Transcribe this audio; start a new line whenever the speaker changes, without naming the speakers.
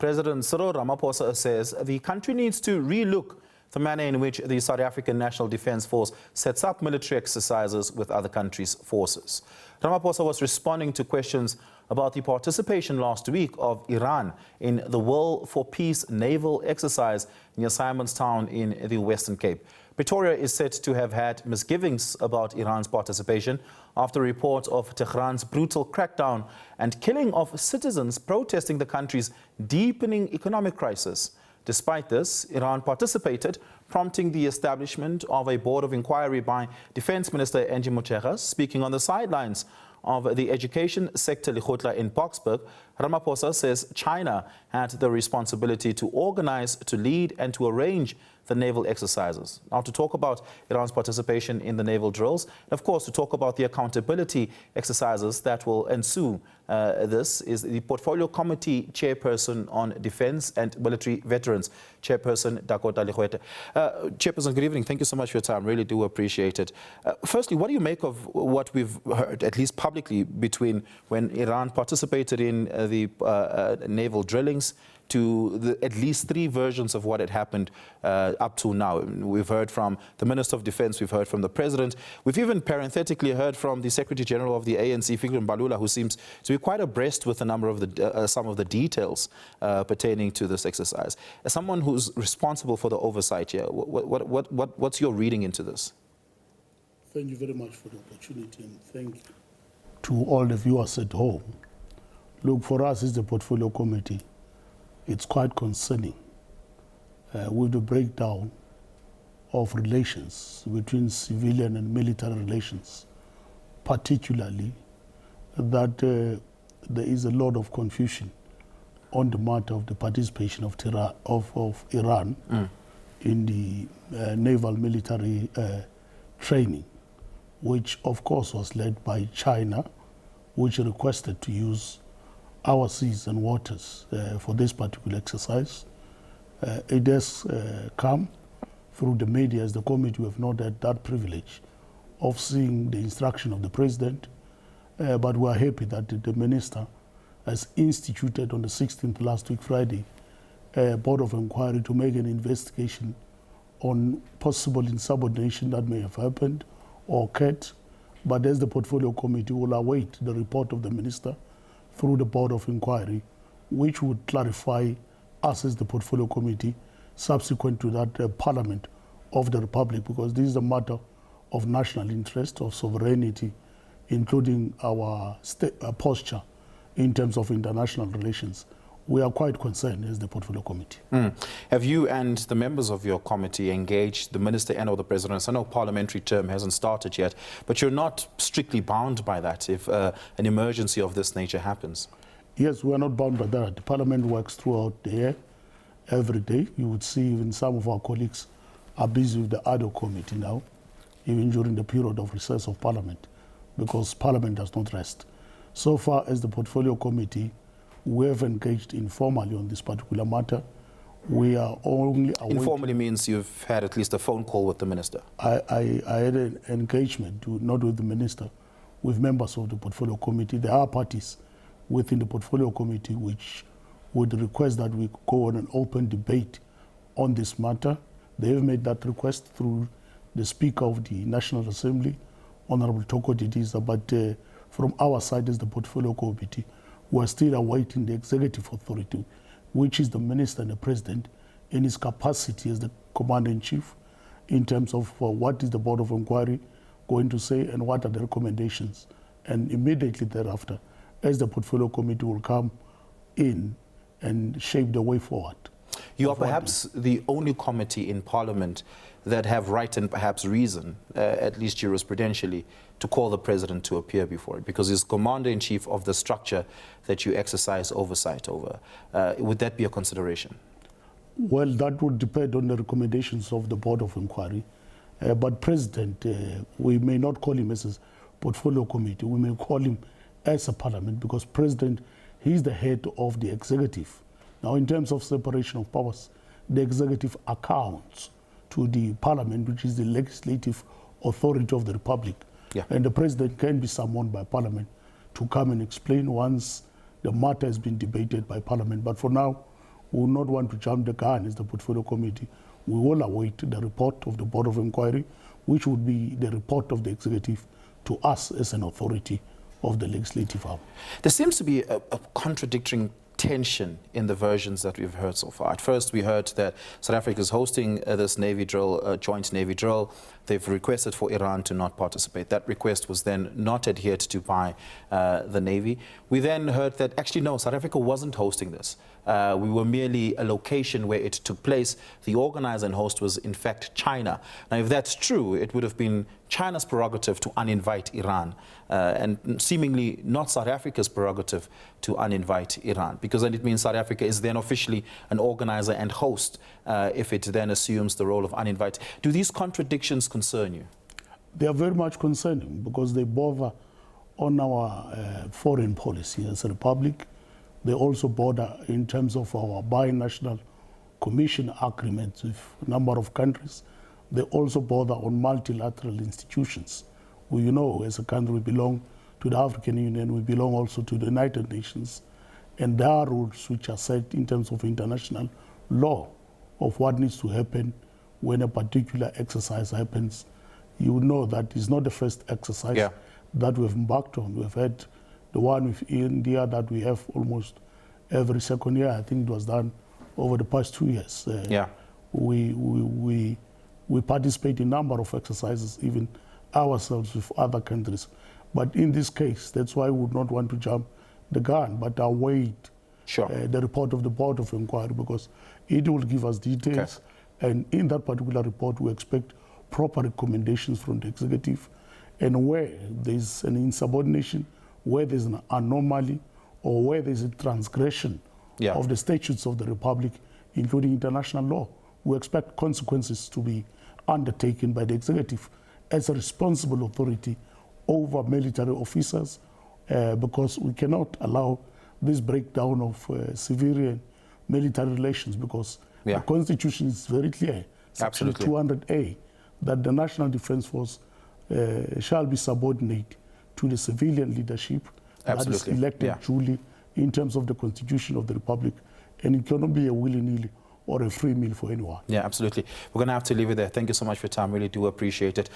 President Cyril Ramaphosa says the country needs to relook the manner in which the South African National Defence Force sets up military exercises with other countries' forces. Ramaphosa was responding to questions about the participation last week of Iran in the Will for Peace naval exercise near Simonstown in the Western Cape. Pretoria is said to have had misgivings about Iran's participation after reports of Tehran's brutal crackdown and killing of citizens protesting the country's deepening economic crisis. Despite this, Iran participated, prompting the establishment of a board of inquiry by Defence Minister Angie Motshekga. Speaking on the sidelines of the Education Sector Lekgotla in Boksburg, Ramaphosa says China had the responsibility to organize, to lead and to arrange the naval exercises. Now, to talk about Iran's participation in the naval drills, and of course to talk about the accountability exercises that will ensue, this is the Portfolio Committee Chairperson on Defence and Military Veterans, Chairperson Dakota Legoete. Chairperson, good evening. Thank you so much for your time. Really do appreciate it. Firstly, what do you make of what we've heard, at least publicly, between when Iran participated in the naval drillings to at least three versions of what had happened up to now? We've heard from the Minister of Defence, we've heard from the President, we've even parenthetically heard from the Secretary General of the ANC, Fikri Mbalula, who seems to be quite abreast with a number of the, some of the details pertaining to this exercise. As someone who's responsible for the oversight here, what's your reading into this?
Thank you very much for the opportunity, and thank you to all the viewers at home. Look, for us as the Portfolio Committee, it's quite concerning with the breakdown of relations between civilian and military relations, particularly that there is a lot of confusion on the matter of the participation of Iran in the naval military training, which of course was led by China, which requested to use our seas and waters for this particular exercise. It has come through the media, as the committee. We have not had that privilege of seeing the instruction of the President, but we are happy that the Minister has instituted on the 16th, last week Friday, a board of inquiry to make an investigation on possible insubordination that may have happened or occurred. But as the Portfolio Committee will await the report of the Minister through the board of inquiry, which would clarify us as the Portfolio Committee subsequent to that Parliament of the Republic, because this is a matter of national interest, of sovereignty, including our posture in terms of international relations. We are quite concerned as the Portfolio Committee.
Have you and the members of your committee engaged the Minister and or the President? I know parliamentary term hasn't started yet, but you're not strictly bound by that if an emergency of this nature happens.
Yes, we are not bound by that. The Parliament works throughout the year, every day. You would see even some of our colleagues are busy with the other committee now, even during the period of recess of Parliament, because Parliament does not rest. So far as the Portfolio Committee, we have engaged informally on this particular matter. We are only awaiting.
Informally means you've had at least a phone call with the Minister?
I had an engagement, not with the Minister, with members of the Portfolio Committee. There are parties within the Portfolio Committee which would request that we go on an open debate on this matter. They have made that request through the Speaker of the National Assembly, Honorable Toko Didiza, but from our side as the Portfolio Committee, we are still awaiting the executive authority, which is the Minister and the President, in his capacity as the Commander-in-Chief, in terms of what is the Board of Inquiry going to say and what are the recommendations. And immediately thereafter, as the Portfolio Committee will come in and shape the way forward.
You are perhaps the only committee in Parliament that have right and perhaps reason, at least jurisprudentially, to call the President to appear before it, because he's Commander-in-Chief of the structure that you exercise oversight over. Would that be a consideration?
Well, that would depend on the recommendations of the Board of Inquiry. But President, we may not call him as a Portfolio Committee, we may call him as a Parliament, because President, he's the head of the executive. Now, in terms of separation of powers, the executive accounts to the Parliament, which is the legislative authority of the Republic.
Yeah.
And the President can be summoned by Parliament to come and explain once the matter has been debated by Parliament. But for now, we will not want to jump the gun as the Portfolio Committee. We will await the report of the Board of Inquiry, which would be the report of the Executive to us as an authority of the legislative arm.
There seems to be a contradicting tension in the versions that we've heard so far. At first, we heard that South Africa is hosting this Navy drill, joint Navy drill. They've requested for Iran to not participate. That request was then not adhered to by the Navy. We then heard that actually, no, South Africa wasn't hosting this. We were merely a location where it took place. The organizer and host was, in fact, China. Now, if that's true, it would have been China's prerogative to uninvite Iran, and seemingly not South Africa's prerogative to uninvite Iran, because then it means South Africa is then officially an organizer and host if it then assumes the role of uninvite. Do these contradictions concern you?
They are very much concerning because they border on our foreign policy as a republic. They also border in terms of our binational commission agreements with a number of countries. They also border on multilateral institutions. We, you know, as a country, we belong to the African Union, we belong also to the United Nations, and there are rules which are set in terms of international law of what needs to happen when a particular exercise happens. You know that it's not the first exercise that we've embarked on. We've had the one with India that we have almost every second year. I think it was done over the past 2 years. We participate in a number of exercises, even ourselves with other countries. But in this case, that's why we would not want to jump the gun, but await the report of the Board of Inquiry, because it will give us details. And in that particular report, we expect proper recommendations from the executive, and where there's an insubordination, where there's an anomaly, or where there's a transgression of the statutes of the Republic, including international law, we expect consequences to be undertaken by the executive as a responsible authority over military officers, because we cannot allow this breakdown of civilian military relations, because the Constitution is very clear, Section 200A, that the National Defence Force shall be subordinate to the civilian leadership that is elected duly in terms of the Constitution of the Republic, and it cannot be a willy-nilly or a free meal for anyone.
Yeah, absolutely. We're going to have to leave it there. Thank you so much for your time. Really do appreciate it.